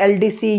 LDC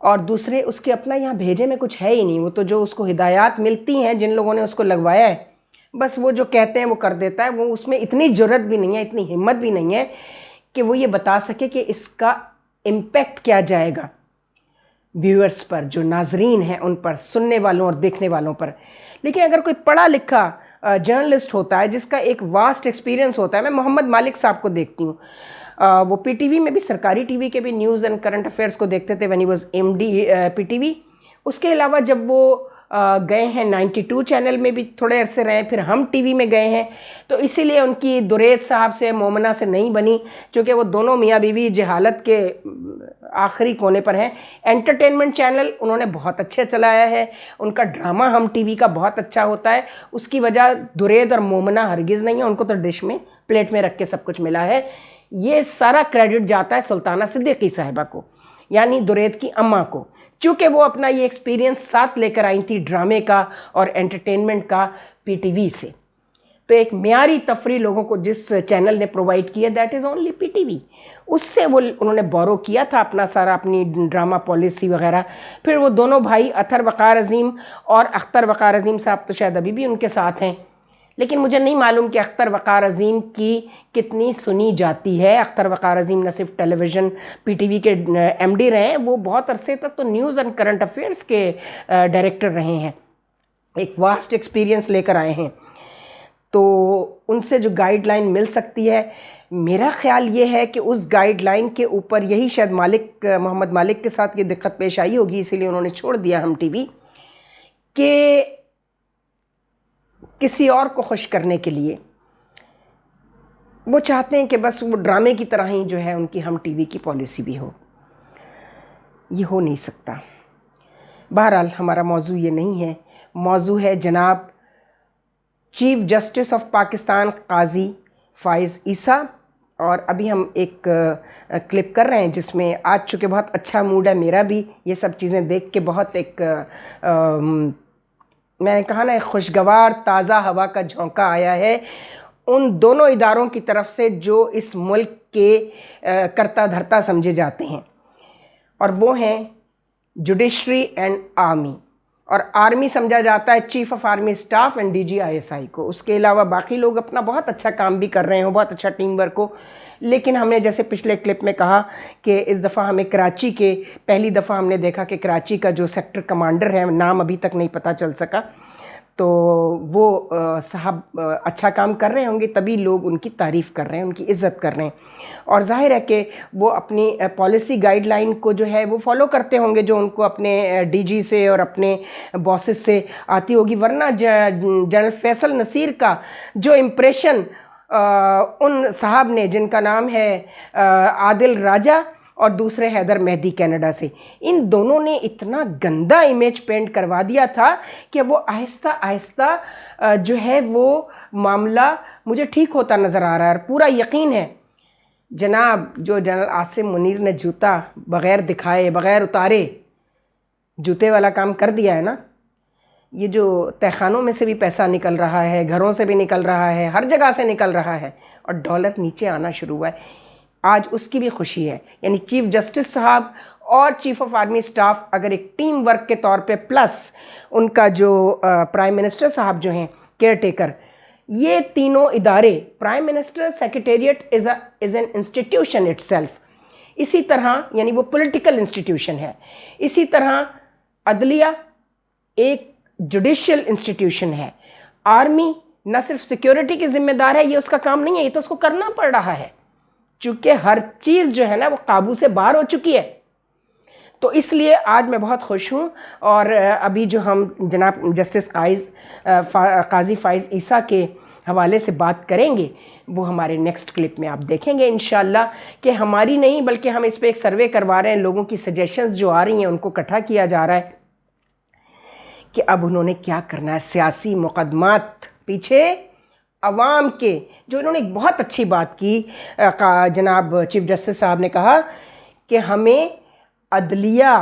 اور دوسرے اس کے اپنا یہاں بھیجے میں کچھ ہے ہی نہیں. وہ تو جو اس کو ہدایات ملتی ہیں جن لوگوں نے اس کو لگوایا ہے, بس وہ جو کہتے ہیں وہ کر دیتا ہے. وہ اس میں اتنی جرت بھی نہیں ہے, اتنی ہمت بھی نہیں ہے کہ وہ یہ بتا سکے کہ اس کا امپیکٹ کیا جائے گا ویورز پر, جو ناظرین ہیں ان پر, سننے والوں اور دیکھنے والوں پر. لیکن اگر کوئی پڑھا لکھا جرنلسٹ ہوتا ہے جس کا ایک واسٹ ایکسپیرینس ہوتا ہے, میں محمد مالک صاحب کو دیکھتی ہوں, وہ پی ٹی وی میں بھی, سرکاری ٹی وی کے بھی نیوز اینڈ کرنٹ افیئرس کو دیکھتے تھے when he was MD P T V. اس کے علاوہ جب وہ گئے ہیں 92 چینل میں بھی تھوڑے عرصے رہے, پھر ہم ٹی وی میں گئے ہیں, تو اسی لیے ان کی درید صاحب سے, مومنہ سے نہیں بنی, چونکہ وہ دونوں میاں بیوی جہالت کے آخری کونے پر ہیں. انٹرٹینمنٹ چینل انہوں نے بہت اچھا چلایا ہے, ان کا ڈرامہ ہم ٹی وی کا بہت اچھا ہوتا ہے. اس کی وجہ درید اور مومنہ ہرگز نہیں ہے, ان کو تو ڈش میں پلیٹ میں رکھ کے سب کچھ ملا ہے. یہ سارا کریڈٹ جاتا ہے سلطانہ صدیقی صاحبہ کو, یعنی درید کی اماں کو, چونکہ وہ اپنا یہ ایکسپیرینس ساتھ لے کر آئی تھی ڈرامے کا اور انٹرٹینمنٹ کا پی ٹی وی سے. تو ایک معیاری تفریح لوگوں کو جس چینل نے پرووائڈ کیا, that is only P T V. اس سے وہ انہوں نے بورو کیا تھا اپنا سارا, اپنی ڈرامہ پالیسی وغیرہ. پھر وہ دونوں بھائی اطہر وقار عظیم اور اختر وقار عظیم صاحب تو شاید ابھی بھی ان کے ساتھ ہیں, لیکن مجھے نہیں معلوم کہ اختر وقار عظیم کی کتنی سنی جاتی ہے. اختر وقار عظیم نہ صرف ٹیلی ویژن پی ٹی وی کے ایم ڈی رہے ہیں, وہ بہت عرصے تک تو نیوز اینڈ کرنٹ افیئرس کے ڈائریکٹر رہے ہیں, ایک واسٹ ایکسپیرینس لے کر آئے ہیں. تو ان سے جو گائیڈ لائن مل سکتی ہے, میرا خیال یہ ہے کہ اس گائیڈ لائن کے اوپر یہی شاید محمد مالک کے ساتھ یہ دقت پیش آئی ہوگی, اسی لیے انہوں نے چھوڑ دیا ہم ٹی وی, کہ کسی اور کو خوش کرنے کے لیے وہ چاہتے ہیں کہ بس وہ ڈرامے کی طرح ہی جو ہے ان کی ہم ٹی وی کی پالیسی بھی ہو. یہ ہو نہیں سکتا. بہرحال ہمارا موضوع یہ نہیں ہے, موضوع ہے جناب چیف جسٹس آف پاکستان قاضی فائز عیسیٰ. اور ابھی ہم ایک کلپ کر رہے ہیں جس میں آج چونکہ بہت اچھا موڈ ہے میرا بھی, یہ سب چیزیں دیکھ کے بہت ایک میں نے کہا نا ایک خوشگوار تازہ ہوا کا جھونکا آیا ہے ان دونوں اداروں کی طرف سے جو اس ملک کے کرتا دھرتا سمجھے جاتے ہیں, اور وہ ہیں جوڈیشری اینڈ آرمی. اور آرمی سمجھا جاتا ہے chief of army staff and D G I S I کو. اس کے علاوہ باقی لوگ اپنا بہت اچھا کام بھی کر رہے ہیں, بہت اچھا ٹیم ورک ہو, لیکن ہم نے جیسے پچھلے کلپ میں کہا کہ اس دفعہ ہمیں کراچی کے, پہلی دفعہ ہم نے دیکھا کہ کراچی کا جو سیکٹر کمانڈر ہے, نام ابھی تک نہیں پتہ چل سکا, تو وہ صاحب اچھا کام کر رہے ہوں گے تبھی لوگ ان کی تعریف کر رہے ہیں, ان کی عزت کر رہے ہیں. اور ظاہر ہے کہ وہ اپنی پالیسی گائیڈ لائن کو جو ہے وہ فالو کرتے ہوں گے جو ان کو اپنے ڈی جی سے اور اپنے باسز سے آتی ہوگی. ورنہ جنرل فیصل نصیر کا جو امپریشن ان صاحب نے, جن کا نام ہے عادل راجہ اور دوسرے حیدر مہدی کینیڈا سے, ان دونوں نے اتنا گندا امیج پینٹ کروا دیا تھا کہ وہ آہستہ آہستہ جو ہے وہ معاملہ مجھے ٹھیک ہوتا نظر آ رہا ہے. اور پورا یقین ہے جناب جو جنرل عاصم منیر نے جوتا بغیر دکھائے بغیر اتارے جوتے والا کام کر دیا ہے نا, یہ جو تہخانوں میں سے بھی پیسہ نکل رہا ہے, گھروں سے بھی نکل رہا ہے, ہر جگہ سے نکل رہا ہے, اور ڈالر نیچے آنا شروع ہوا ہے, آج اس کی بھی خوشی ہے. یعنی چیف جسٹس صاحب اور چیف آف آرمی اسٹاف اگر ایک ٹیم ورک کے طور پہ, پلس ان کا جو پرائم منسٹر صاحب جو ہیں کیئر ٹیکر, یہ تینوں ادارے, prime minister secretariat is an institution it self, اسی طرح یعنی وہ پولیٹیکل انسٹیٹیوشن ہے, اسی طرح عدلیہ ایک جوڈیشل انسٹیٹیوشن ہے. آرمی نہ صرف سیکیورٹی کی ذمہ دار ہے, یہ اس کا کام نہیں ہے, یہ تو اس کو کرنا پڑ رہا ہے چونکہ ہر چیز جو ہے نا وہ قابو سے باہر ہو چکی ہے. تو اس لیے آج میں بہت خوش ہوں. اور ابھی جو ہم جناب جسٹس قاضی فائز عیسیٰ کے حوالے سے بات کریں گے وہ ہمارے نیکسٹ کلپ میں آپ دیکھیں گے انشاءاللہ, کہ ہماری نہیں بلکہ ہم اس پہ ایک سروے کروا رہے ہیں, لوگوں کی سجیشنز جو آ رہی ہیں ان کو اکٹھا کیا جا رہا ہے کہ اب انہوں نے کیا کرنا ہے. سیاسی مقدمات پیچھے, عوام کے, جو انہوں نے ایک بہت اچھی بات کی, جناب چیف جسٹس صاحب نے کہا کہ ہمیں عدلیہ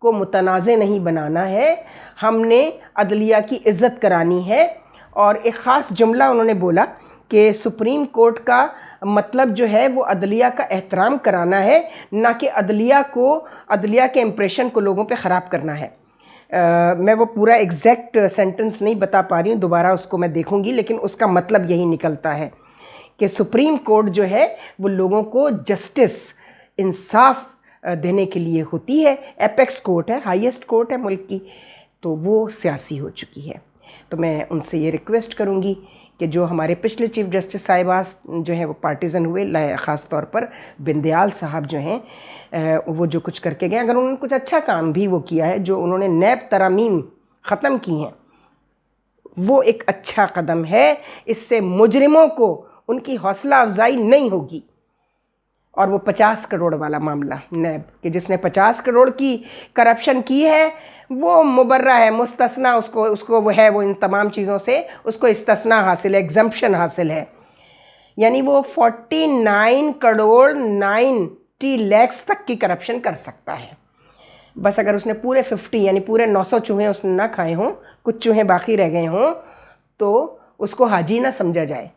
کو متنازع نہیں بنانا ہے, ہم نے عدلیہ کی عزت کرانی ہے. اور ایک خاص جملہ انہوں نے بولا کہ سپریم کورٹ کا مطلب جو ہے وہ عدلیہ کا احترام کرانا ہے، نہ کہ عدلیہ کے امپریشن کو لوگوں پہ خراب کرنا ہے۔ میں وہ پورا ایگزیکٹ سینٹنس نہیں بتا پا رہی ہوں، دوبارہ اس کو میں دیکھوں گی، لیکن اس کا مطلب یہی نکلتا ہے کہ سپریم کورٹ جو ہے وہ لوگوں کو جسٹس، انصاف دینے کے لیے ہوتی ہے، ایپیکس کورٹ ہے، ہائیسٹ کورٹ ہے ملک کی، تو وہ سیاسی ہو چکی ہے۔ تو میں ان سے یہ ریکویسٹ کروں گی کہ جو ہمارے پچھلے چیف جسٹس صاحبہ جو ہیں وہ پارٹیزن ہوئے، خاص طور پر بندیال صاحب جو ہیں، وہ جو کچھ کر کے گئے، اگر انہوں نے کچھ اچھا کام بھی وہ کیا ہے، جو انہوں نے نیب ترامیم ختم کی ہیں، وہ ایک اچھا قدم ہے۔ اس سے مجرموں کو ان کی حوصلہ افزائی نہیں ہوگی۔ اور وہ 50 کروڑ والا معاملہ نیب کہ جس نے 50 کروڑ کی کرپشن کی ہے وہ مبرہ ہے، مستثنا، اس کو وہ ہے، وہ ان تمام چیزوں سے اس کو استثناء حاصل ہے، ایگزمپشن حاصل ہے، یعنی وہ 49 کروڑ 90 لاکھ تک کی کرپشن کر سکتا ہے۔ بس اگر اس نے پورے 50 یعنی پورے 900 چوہے اس نے نہ کھائے ہوں، کچھ چوہے باقی رہ گئے ہوں، تو اس کو حاجی نہ سمجھا جائے۔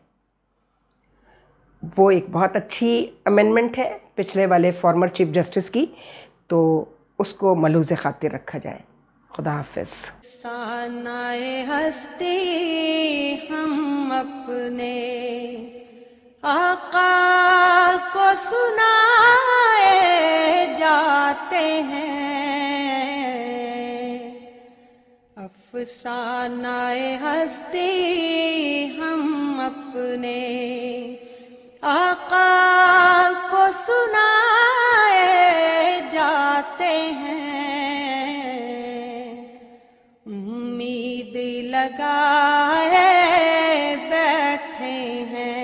وہ ایک بہت اچھی امینڈمنٹ ہے پچھلے والے فارمر چیف جسٹس کی، تو اس کو ملحوظ خاطر رکھا جائے۔ خدا حافظ۔ افسانۂ ہستی ہم اپنے آقا کو سنائے جاتے ہیں، افسانۂ ہستی ہم اپنے آقا کو سنائے جاتے ہیں، امید لگائے بیٹھے ہیں